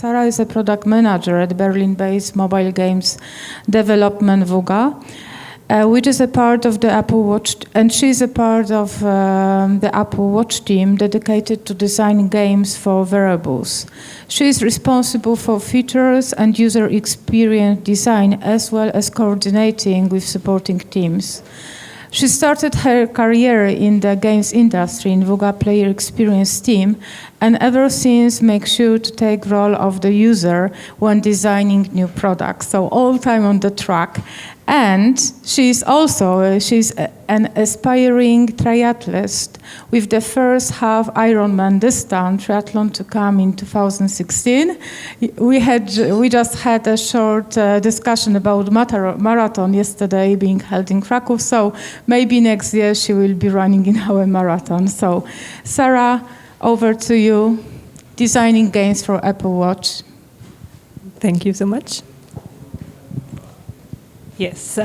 Sarah is a product manager at Berlin-based mobile games development Wooga, which is a part of the Apple Watch, and she's a part of the Apple Watch team dedicated to designing games for wearables. She is responsible for features and user experience design, as well as coordinating with supporting teams. She started her career in the games industry in Wooga Player Experience team, and ever since makes sure to take role of the user when designing new products. So all time on the track. And she's an aspiring triathlete with the first half Ironman distance triathlon to come in 2016. We just had a short discussion about marathon yesterday being held in Krakow. So maybe next year she will be running in our marathon. So Sarah, over to you, designing games for Apple Watch. Thank you so much. Yes,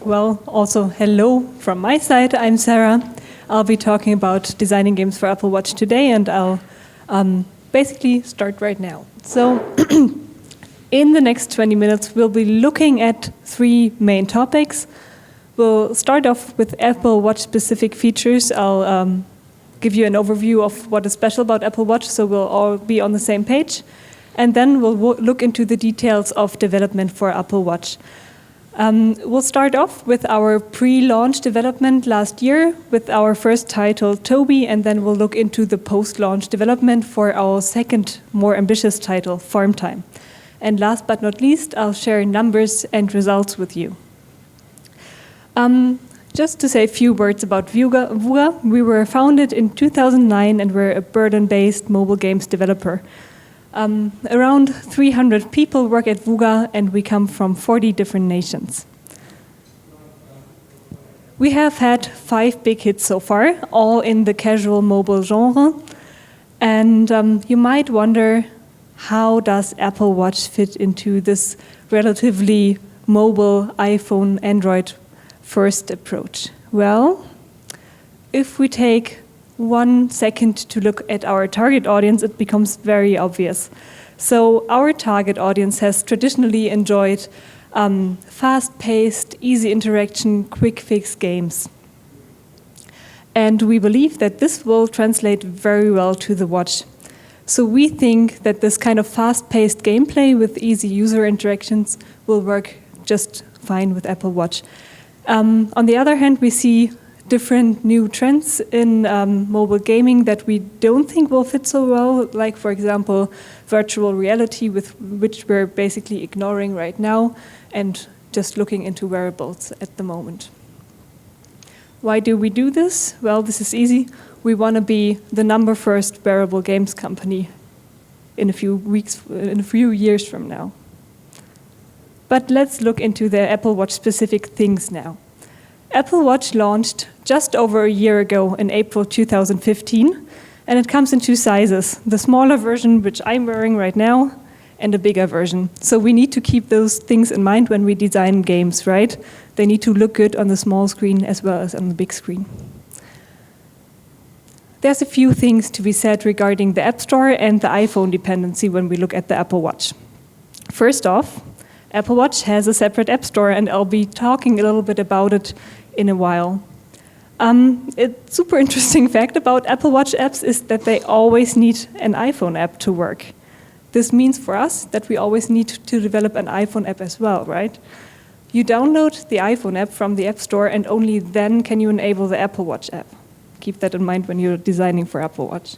well, also hello from my side. I'm Sarah. I'll be talking about designing games for Apple Watch today, and I'll basically start right now. So in the next 20 minutes, we'll be looking at 3 main topics. We'll start off with Apple Watch specific features. I'll give you an overview of what is special about Apple Watch, so we'll all be on the same page. And then we'll look into the details of development for Apple Watch. We'll start off with our pre-launch development last year with our first title, Toby, and then we'll look into the post-launch development for our second, more ambitious title, Farm Time. And last but not least, I'll share numbers and results with you. Just to say a few words about Wooga, we were founded in 2009 and we're a Berlin-based mobile games developer. Around 300 people work at Wooga, and we come from 40 different nations. We have had 5 big hits so far, all in the casual mobile genre. And you might wonder, how does Apple Watch fit into this relatively mobile iPhone, Android first approach? Well, if we take 1 second to look at our target audience, it becomes very obvious. So our target audience has traditionally enjoyed fast-paced, easy interaction, quick-fix games. And we believe that this will translate very well to the watch. So we think that this kind of fast-paced gameplay with easy user interactions will work just fine with Apple Watch. On the other hand, we see different new trends in mobile gaming that we don't think will fit so well, like, for example, virtual reality, which we're basically ignoring right now and just looking into wearables at the moment. Why do we do this? Well, this is easy. We want to be the #1 wearable games company in a few years from now. But let's look into the Apple Watch specific things now. Apple Watch launched just over a year ago in April 2015, and it comes in 2 sizes, the smaller version, which I'm wearing right now, and a bigger version. So we need to keep those things in mind when we design games, right? They need to look good on the small screen as well as on the big screen. There's a few things to be said regarding the App Store and the iPhone dependency when we look at the Apple Watch. First off, Apple Watch has a separate App Store, and I'll be talking a little bit about it in a while. A super interesting fact about Apple Watch apps is that they always need an iPhone app to work. This means for us that we always need to develop an iPhone app as well, right? You download the iPhone app from the App Store, and only then can you enable the Apple Watch app. Keep that in mind when you're designing for Apple Watch.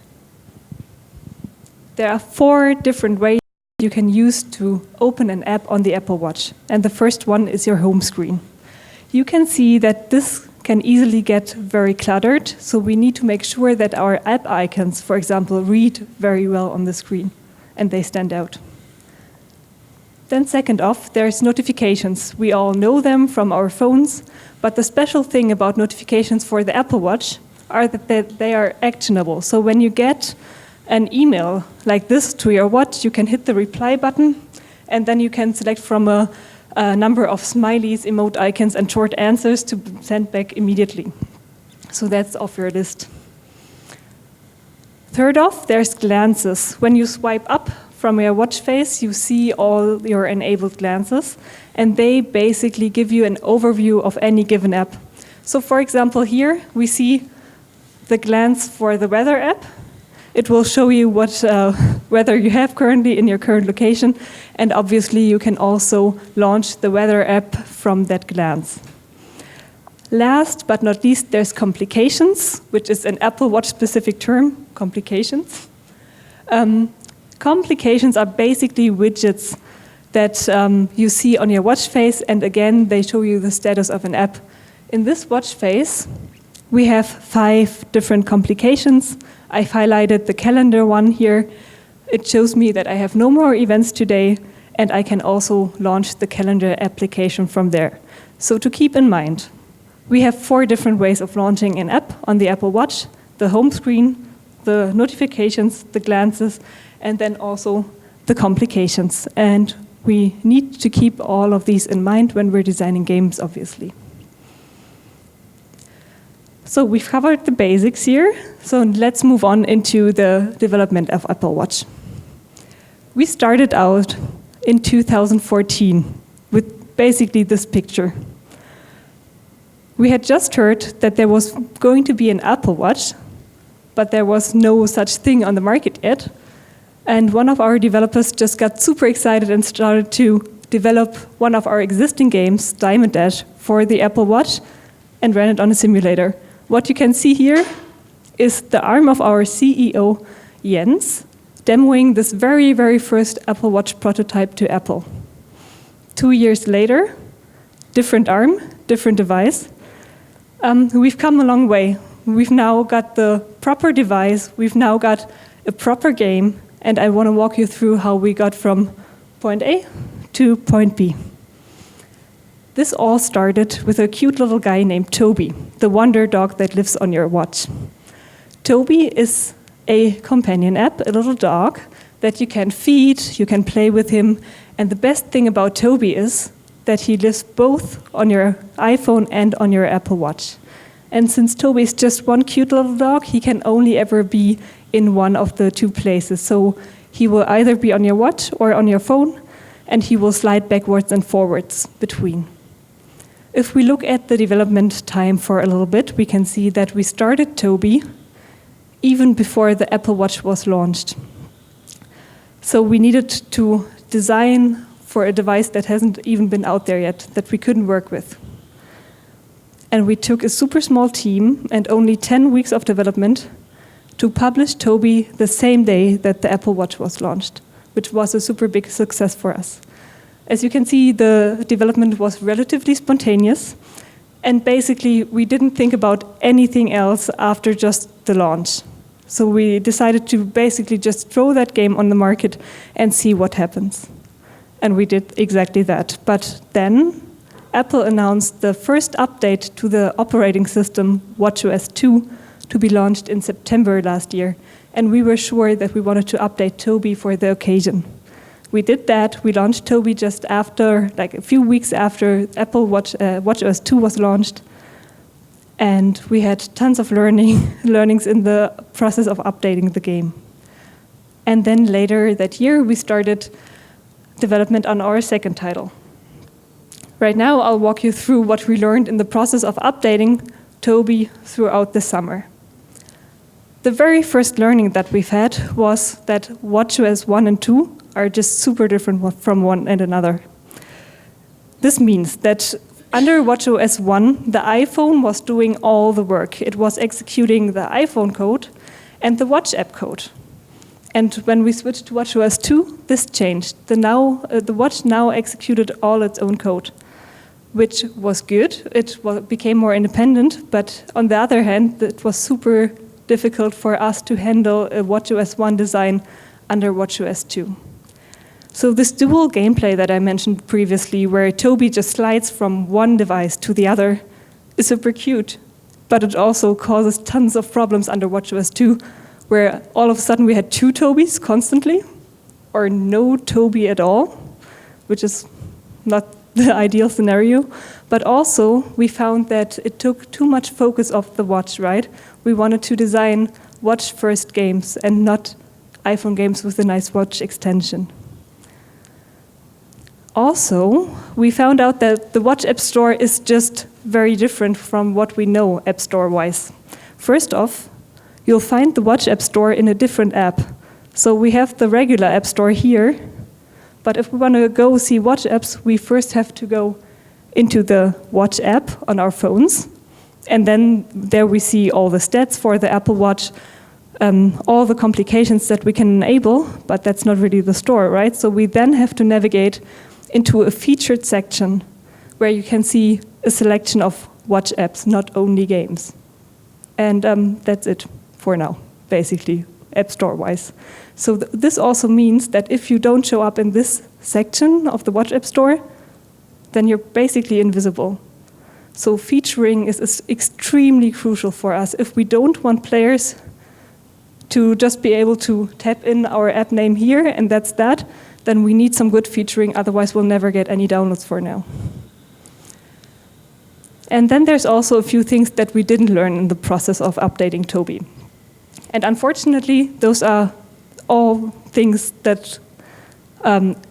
There are 4 different ways you can use to open an app on the Apple Watch. And the first one is your home screen. You can see that this can easily get very cluttered, so we need to make sure that our app icons, for example, read very well on the screen and they stand out. Then second off, there's notifications. We all know them from our phones, but the special thing about notifications for the Apple Watch are that they are actionable. So when you get an email like this to your watch, you can hit the reply button, and then you can select from a number of smileys, emote icons, and short answers to send back immediately. So that's off your list. Third off, there's glances. When you swipe up From your watch face, you see all your enabled glances, and they basically give you an overview of any given app. So for example, here we see the glance for the weather app. It will show you what weather you have currently in your current location, and obviously you can also launch the weather app from that glance. Last but not least, there's complications, which is an Apple Watch specific term, complications. Complications are basically widgets that you see on your watch face, and again, they show you the status of an app. In this watch face, we have 5 different complications. I've highlighted the calendar one here. It shows me that I have no more events today, and I can also launch the calendar application from there. So to keep in mind, we have 4 different ways of launching an app on the Apple Watch: the home screen, the notifications, the glances, and then also the complications. And we need to keep all of these in mind when we're designing games, obviously. So we've covered the basics here, so let's move on into the development of Apple Watch. We started out in 2014 with basically this picture. We had just heard that there was going to be an Apple Watch, but there was no such thing on the market yet. And one of our developers just got super excited and started to develop one of our existing games, Diamond Dash, for the Apple Watch and ran it on a simulator. What you can see here is the arm of our CEO, Jens, demoing this very, very first Apple Watch prototype to Apple. 2 years later, different arm, different device. We've come a long way. We've now got the proper device, we've now got a proper game, and I want to walk you through how we got from point A to point B. This all started with a cute little guy named Toby, the wonder dog that lives on your watch. Toby is a companion app, a little dog that you can feed, you can play with him, and the best thing about Toby is that he lives both on your iPhone and on your Apple Watch. And since Toby is just one cute little dog, he can only ever be in one of the 2 places. So he will either be on your watch or on your phone, and he will slide backwards and forwards between. If we look at the development time for a little bit, we can see that we started Toby even before the Apple Watch was launched. So we needed to design for a device that hasn't even been out there yet, that we couldn't work with. And we took a super small team and only 10 weeks of development to publish Toby the same day that the Apple Watch was launched, which was a super big success for us. As you can see, the development was relatively spontaneous, and basically we didn't think about anything else after just the launch. So we decided to basically just throw that game on the market and see what happens. And we did exactly that. But then Apple announced the first update to the operating system, watchOS 2, to be launched in September last year. And we were sure that we wanted to update Toby for the occasion. We did that. We launched Toby just after, like a few weeks after Apple watchOS 2 was launched. And we had tons of learnings in the process of updating the game. And then later that year, we started development on our second title. Right now, I'll walk you through what we learned in the process of updating Toby throughout the summer. The very first learning that we've had was that watchOS 1 and 2 are just super different from one and another. This means that under watchOS 1, the iPhone was doing all the work. It was executing the iPhone code and the watch app code. And when we switched to watchOS 2, this changed. The watch now executed all its own code, which was good. It became more independent, but on the other hand, it was super difficult for us to handle a watchOS 1 design under watchOS 2. So this dual gameplay that I mentioned previously, where Toby just slides from one device to the other, is super cute, but it also causes tons of problems under watchOS 2, where all of a sudden we had 2 Tobys constantly, or no Toby at all, which is not the ideal scenario. But also, we found that it took too much focus off the watch, right? We wanted to design watch-first games and not iPhone games with a nice watch extension. Also, we found out that the Watch App Store is just very different from what we know App Store-wise. First off, you'll find the Watch App Store in a different app. So we have the regular App Store here, but if we want to go see watch apps, we first have to go into the Watch app on our phones, and then there we see all the stats for the Apple Watch, all the complications that we can enable, but that's not really the store, right? So we then have to navigate into a featured section where you can see a selection of watch apps, not only games. And that's it for now, basically, App Store-wise. So this also means that if you don't show up in this section of the Watch App Store, then you're basically invisible. So featuring is extremely crucial for us. If we don't want players to just be able to tap in our app name here and that's that, then we need some good featuring, otherwise we'll never get any downloads for now. And then there's also a few things that we didn't learn in the process of updating Toby. And unfortunately, those are all things that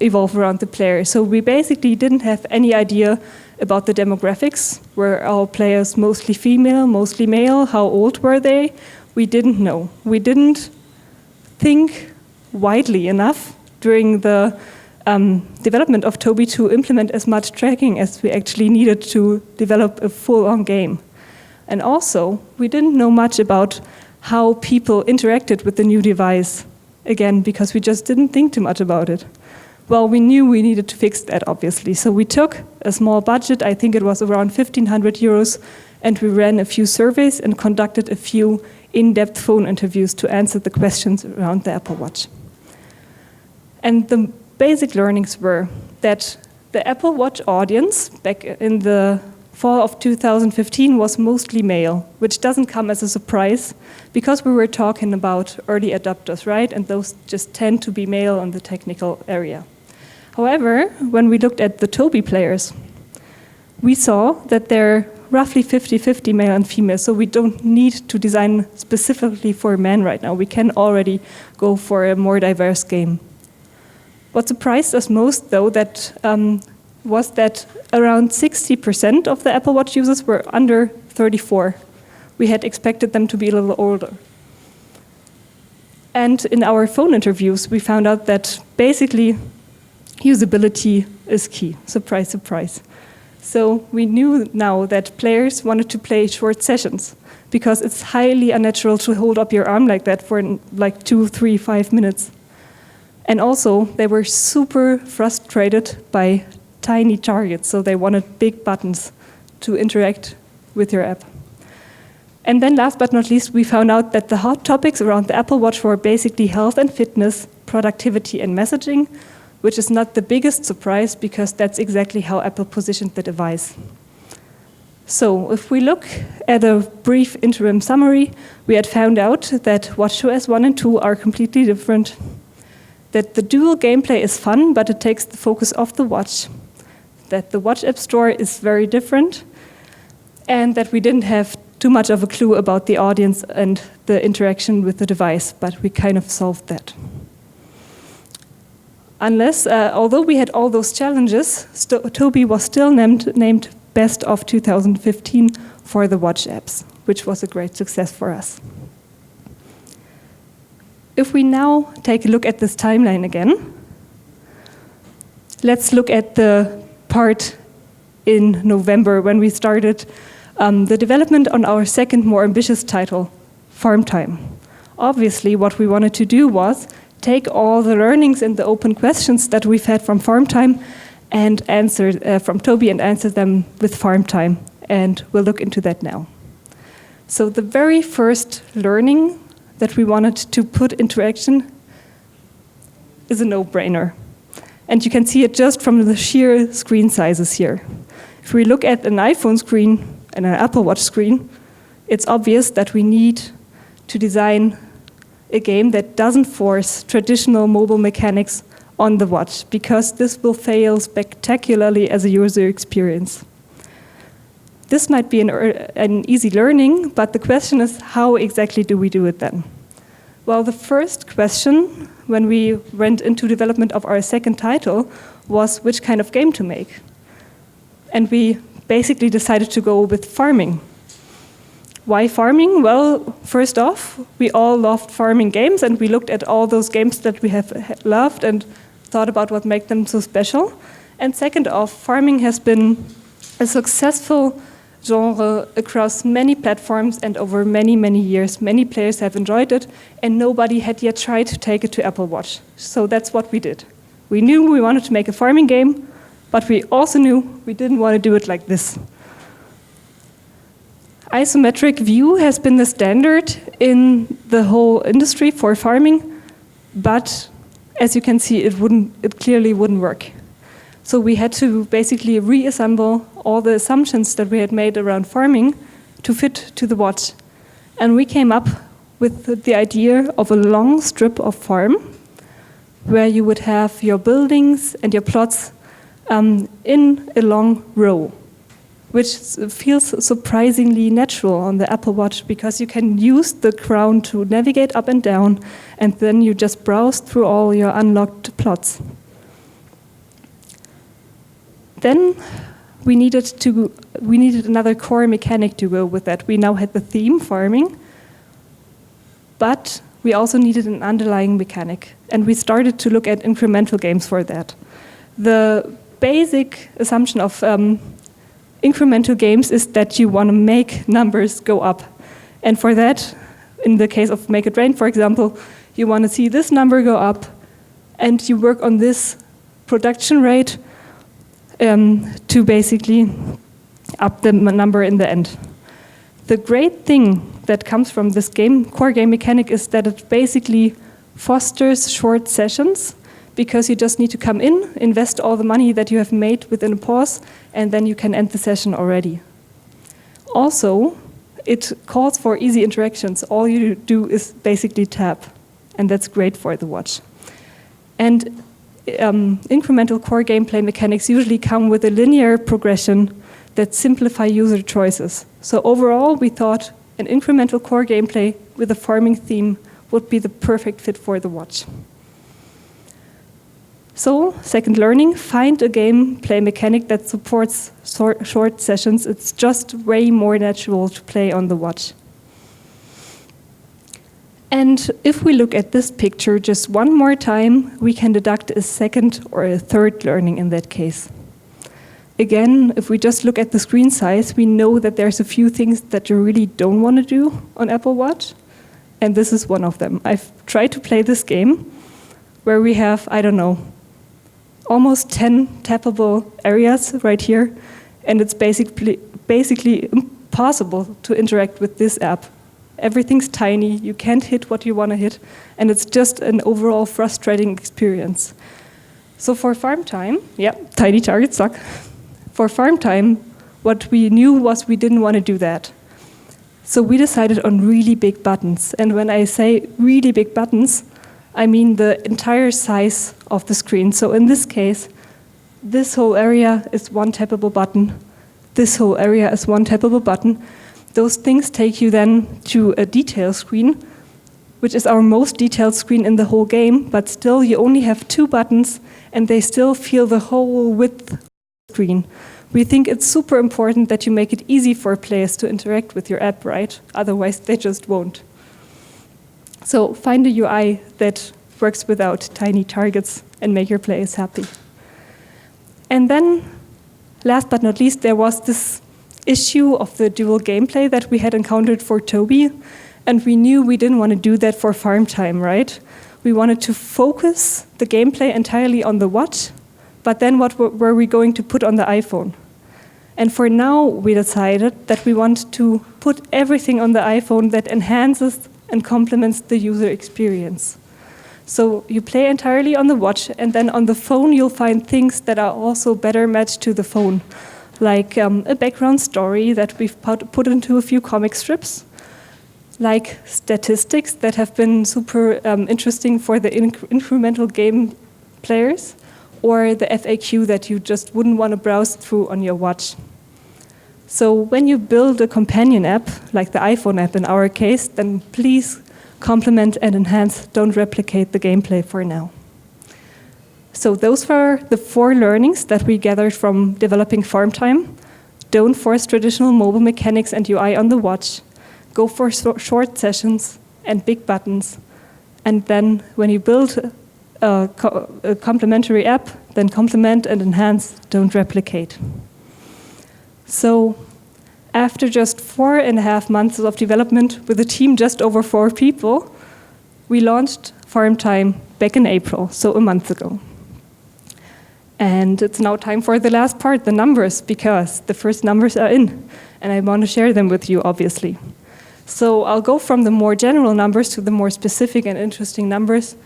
evolve around the player. So we basically didn't have any idea about the demographics. Were our players mostly female, mostly male? How old were they? We didn't know. We didn't think widely enough during the development of Toby to implement as much tracking as we actually needed to develop a full-on game. And also, we didn't know much about how people interacted with the new device, again, because we just didn't think too much about it. Well, we knew we needed to fix that, obviously. So we took a small budget, I think it was around 1,500 euros, and we ran a few surveys and conducted a few in-depth phone interviews to answer the questions around the Apple Watch. And the basic learnings were that the Apple Watch audience back in the fall of 2015 was mostly male, which doesn't come as a surprise because we were talking about early adopters, right? And those just tend to be male in the technical area. However, when we looked at the Toby players, we saw that they're roughly 50-50 male and female, so we don't need to design specifically for men right now. We can already go for a more diverse game. What surprised us most, though, was that around 60% of the Apple Watch users were under 34. We had expected them to be a little older. And in our phone interviews, we found out that basically usability is key. Surprise, surprise. So we knew now that players wanted to play short sessions because it's highly unnatural to hold up your arm like that for like 2, 3, 5 minutes. And also, they were super frustrated by tiny targets, so they wanted big buttons to interact with your app. And then last but not least, we found out that the hot topics around the Apple Watch were basically health and fitness, productivity and messaging, which is not the biggest surprise because that's exactly how Apple positioned the device. So if we look at a brief interim summary, we had found out that watchOS 1 and 2 are completely different, that the dual gameplay is fun, but it takes the focus off the watch, that the Watch App Store is very different, and that we didn't have too much of a clue about the audience and the interaction with the device, but we kind of solved that. Although we had all those challenges, Toby was still named Best of 2015 for the watch apps, which was a great success for us. If we now take a look at this timeline again, let's look at the part in November when we started the development on our second, more ambitious title, Farm Time. Obviously, what we wanted to do was take all the learnings and the open questions that we've had from Farm Time and from Toby and answer them with Farm Time. And we'll look into that now. So the very first learning that we wanted to put into action is a no-brainer. And you can see it just from the sheer screen sizes here. If we look at an iPhone screen and an Apple Watch screen, it's obvious that we need to design a game that doesn't force traditional mobile mechanics on the watch, because this will fail spectacularly as a user experience. This might be an easy learning, but the question is, how exactly do we do it then? Well, the first question when we went into development of our second title was which kind of game to make. And we basically decided to go with farming. Why farming? Well, first off, we all loved farming games, and we looked at all those games that we have loved and thought about what makes them so special. And second off, farming has been a successful genre across many platforms and over many, many years. Many players have enjoyed it, and nobody had yet tried to take it to Apple Watch. So that's what we did. We knew we wanted to make a farming game, but we also knew we didn't want to do it like this. Isometric view has been the standard in the whole industry for farming, but as you can see, it clearly wouldn't work. So we had to basically reassemble all the assumptions that we had made around farming to fit to the watch. And we came up with the idea of a long strip of farm where you would have your buildings and your plots in a long row, which feels surprisingly natural on the Apple Watch because you can use the crown to navigate up and down, and then you just browse through all your unlocked plots. Then we needed another core mechanic to go with that. We now had the theme, farming, but we also needed an underlying mechanic, and we started to look at incremental games for that. The basic assumption of incremental games is that you want to make numbers go up. And for that, in the case of Make It Rain, for example, you want to see this number go up, and you work on this production rate to basically up the number in the end. The great thing that comes from this core game mechanic is that it basically fosters short sessions, because you just need to come in, invest all the money that you have made within a pause, and then you can end the session already. Also, it calls for easy interactions. All you do is basically tap, and that's great for the watch. And incremental core gameplay mechanics usually come with a linear progression that simplify user choices. So overall, we thought an incremental core gameplay with a farming theme would be the perfect fit for the watch. So, second learning, find a gameplay mechanic that supports short sessions. It's just way more natural to play on the watch. And if we look at this picture just one more time, we can deduct a second or a third learning in that case. Again, if we just look at the screen size, we know that there's a few things that you really don't want to do on Apple Watch, and this is one of them. I've tried to play this game where we have, I don't know, almost 10 tappable areas right here, and it's basically impossible to interact with this app. Everything's tiny, you can't hit what you want to hit, and it's just an overall frustrating experience. So for farm time, tiny targets suck. For farm time, what we knew was we didn't want to do that. So we decided on really big buttons, and when I say really big buttons, I mean the entire size of the screen. So in this case, this whole area is one tappable button. This whole area is one tappable button. Those things take you then to a detail screen, which is our most detailed screen in the whole game, but still you only have 2 buttons, and they still feel the whole width of the screen. We think it's super important that you make it easy for players to interact with your app, right? Otherwise, they just won't. So find a UI that works without tiny targets and make your players happy. And then, last but not least, there was this issue of the dual gameplay that we had encountered for Toby, and we knew we didn't want to do that for farm time, right? We wanted to focus the gameplay entirely on the watch, but then what were we going to put on the iPhone? And for now, we decided that we want to put everything on the iPhone that enhances and complements the user experience. So you play entirely on the watch, and then on the phone you'll find things that are also better matched to the phone, like a background story that we've put into a few comic strips, like statistics that have been super interesting for the incremental game players, or the FAQ that you just wouldn't want to browse through on your watch. So when you build a companion app, like the iPhone app in our case, then please complement and enhance, don't replicate the gameplay for now. So those were the 4 learnings that we gathered from developing Farm Time. Don't force traditional mobile mechanics and UI on the watch. Go for short sessions and big buttons. And then when you build a complementary app, then complement and enhance, don't replicate. So after just 4.5 months of development with a team just over 4 people, we launched Farm Time back in April, so a month ago. And it's now time for the last part, the numbers, because the first numbers are in, and I want to share them with you, obviously. So I'll go from the more general numbers to the more specific and interesting numbers,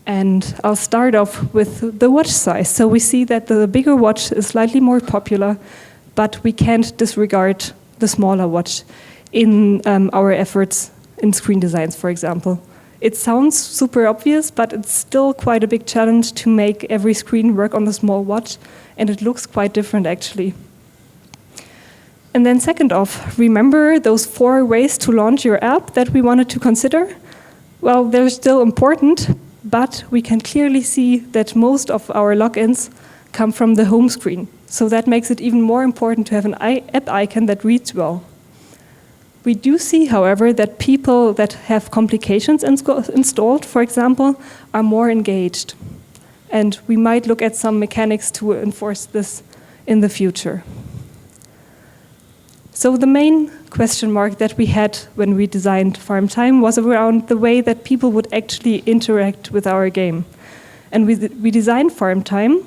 and I'll start off with the watch size. So we see that the bigger watch is slightly more popular, but we can't disregard the smaller watch in our efforts in screen designs, for example. It sounds super obvious, but it's still quite a big challenge to make every screen work on the small watch, and it looks quite different, actually. And then second off, remember those 4 ways to launch your app that we wanted to consider? Well, they're still important, but we can clearly see that most of our logins come from the home screen. So that makes it even more important to have an app icon that reads well. We do see, however, that people that have complications installed, for example, are more engaged. And we might look at some mechanics to enforce this in the future. So the main question mark that we had when we designed Farm Time was around the way that people would actually interact with our game. And we designed Farm Time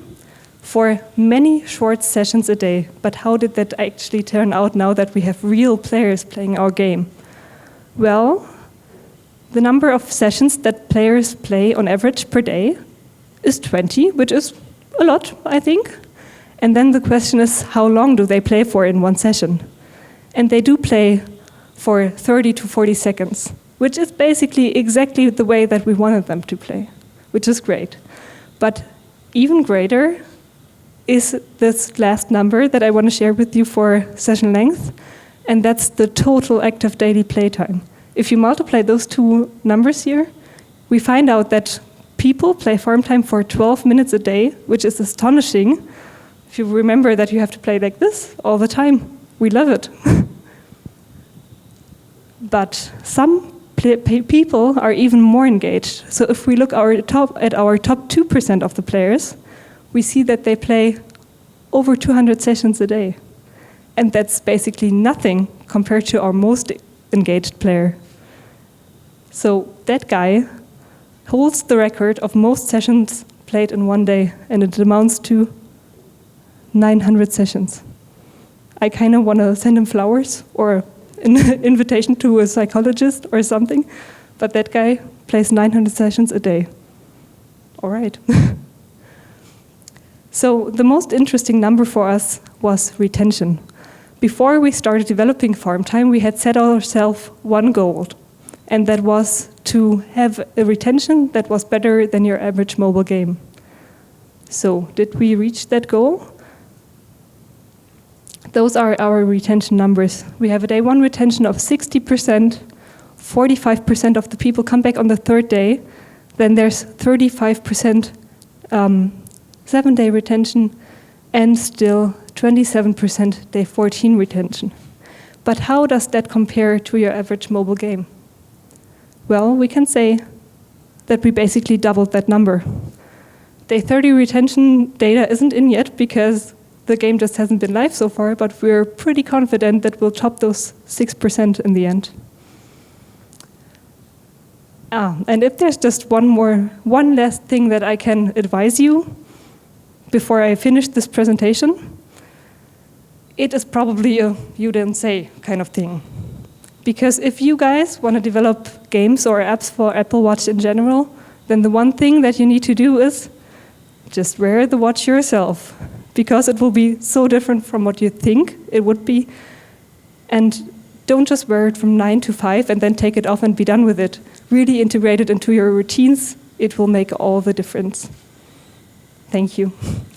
for many short sessions a day. But how did that actually turn out now that we have real players playing our game? Well, the number of sessions that players play on average per day is 20, which is a lot, I think. And then the question is, how long do they play for in one session? And they do play for 30 to 40 seconds, which is basically exactly the way that we wanted them to play, which is great. But even greater is this last number that I want to share with you for session length, and that's the total active daily playtime. If you multiply those 2 numbers here, we find out that people play Farm Time for 12 minutes a day, which is astonishing. If you remember that you have to play like this all the time, we love it. But some people are even more engaged. So if we look at our top 2% of the players, we see that they play over 200 sessions a day. And that's basically nothing compared to our most engaged player. So that guy holds the record of most sessions played in one day, and it amounts to 900 sessions. I kind of want to send him flowers or an invitation to a psychologist or something, but that guy plays 900 sessions a day. All right. So the most interesting number for us was retention. Before we started developing Farm Time, we had set ourselves one goal, and that was to have a retention that was better than your average mobile game. So did we reach that goal? Those are our retention numbers. We have a day 1 retention of 60%, 45% of the people come back on the 3rd day, then there's 35% 7-day retention, and still 27% day 14 retention. But how does that compare to your average mobile game? Well, we can say that we basically doubled that number. Day 30 retention data isn't in yet because the game just hasn't been live so far, but we're pretty confident that we'll top those 6% in the end. And if there's just one last thing that I can advise you before I finish this presentation, it is probably a you didn't say kind of thing. Because if you guys want to develop games or apps for Apple Watch in general, then the one thing that you need to do is just wear the watch yourself, because it will be so different from what you think it would be. And don't just wear it from 9 to 5 and then take it off and be done with it. Really integrate it into your routines. It will make all the difference. Thank you.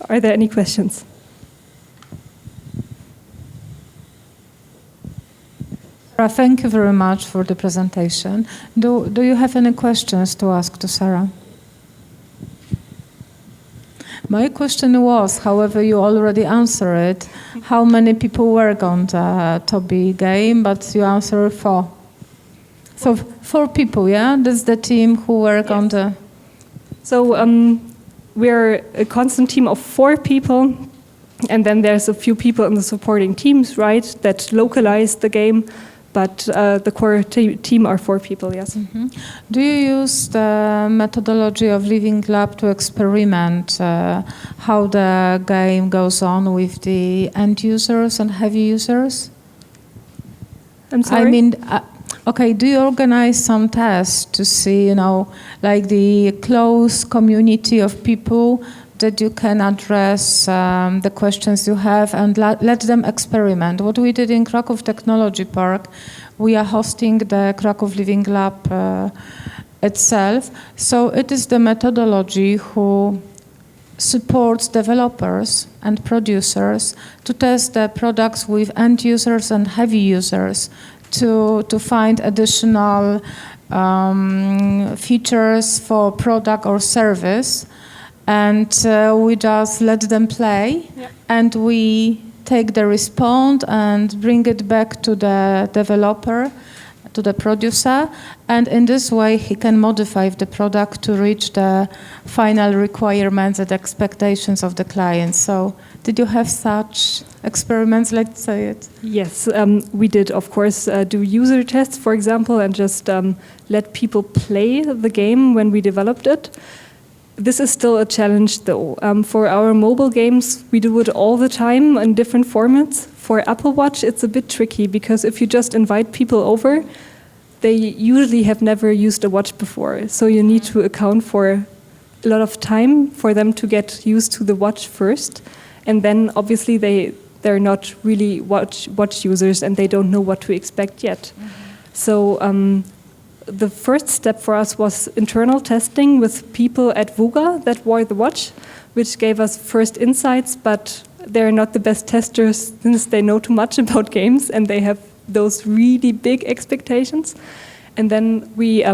Are there any questions? Thank you very much for the presentation. Do you have any questions to ask to Sarah? My question was, however, you already answered it, how many people work on the Toby game, but you answered 4. So 4 people, yeah? That's the team who work on the... So we're a constant team of 4 people, and then there's a few people in the supporting teams, right, that localize the game, but the core team are 4 people, yes. Mm-hmm. Do you use the methodology of Living Lab to experiment how the game goes on with the end users and heavy users? I'm sorry? I mean, okay, do you organize some tests to see, like the close community of people that you can address the questions you have and let them experiment? What we did in Krakow Technology Park, we are hosting the Krakow Living Lab itself. So it is the methodology who supports developers and producers to test the products with end users and heavy users to find additional features for product or service. And we just let them play, and we take the response and bring it back to the developer, to the producer, and in this way he can modify the product to reach the final requirements and expectations of the client. So did you have such experiments, let's say it? Yes, we did, of course, do user tests, for example, and just let people play the game when we developed it. This is still a challenge, though. For our mobile games, we do it all the time in different formats. For Apple Watch, it's a bit tricky, because if you just invite people over, they usually have never used a watch before. So you need to account for a lot of time for them to get used to the watch first. And then, obviously, they're not really watch users, and they don't know what to expect yet. Mm-hmm. So the first step for us was internal testing with people at Wooga that wore the watch, which gave us first insights, but they're not the best testers since they know too much about games and they have those really big expectations. And then we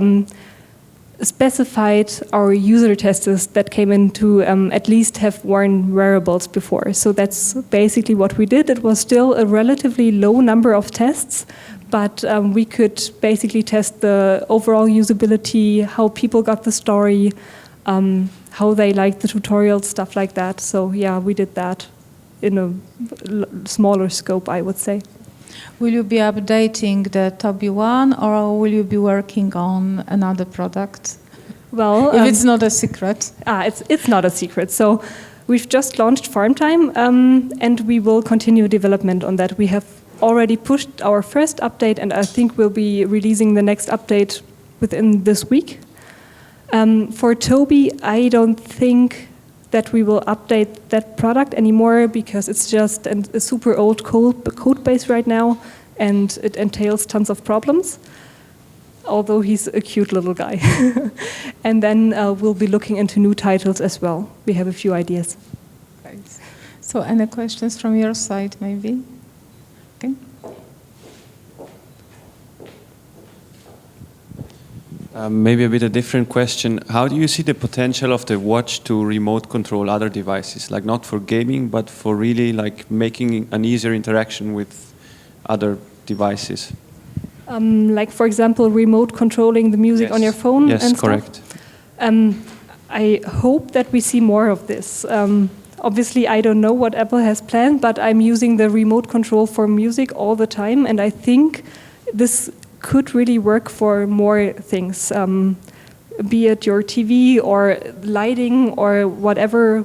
specified our user testers that came in to at least have worn wearables before. So that's basically what we did. It was still a relatively low number of tests, but we could basically test the overall usability, how people got the story, how they liked the tutorial, stuff like that. So yeah, we did that in a smaller scope, I would say. Will you be updating the Toby one, or will you be working on another product? Well, if it's not a secret. It's not a secret. So we've just launched Farm Time, and we will continue development on that. We have already pushed our first update, and I think we'll be releasing the next update within this week. For Toby, I don't think that we will update that product anymore, because it's just a super old code base right now, and it entails tons of problems, although he's a cute little guy. And then we'll be looking into new titles as well. We have a few ideas. Great. So any questions from your side, maybe? Okay. Maybe a bit a different question. How do you see the potential of the watch to remote control other devices? Like not for gaming, but for really like making an easier interaction with other devices? Like, for example, remote controlling the music on your phone and stuff? Yes, correct. I hope that we see more of this. Obviously, I don't know what Apple has planned, but I'm using the remote control for music all the time, and I think this could really work for more things, be it your TV or lighting or whatever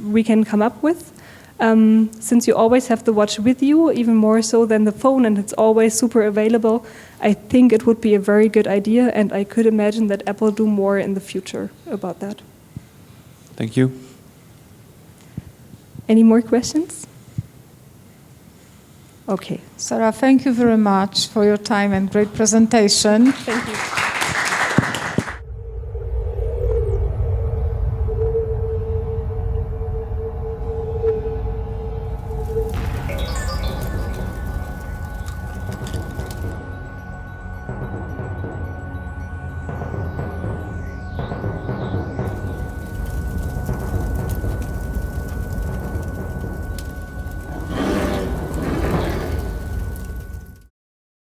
we can come up with. Since you always have the watch with you, even more so than the phone, and it's always super available, I think it would be a very good idea, and I could imagine that Apple do more in the future about that. Thank you. Any more questions? Okay. Sarah, thank you very much for your time and great presentation. Thank you.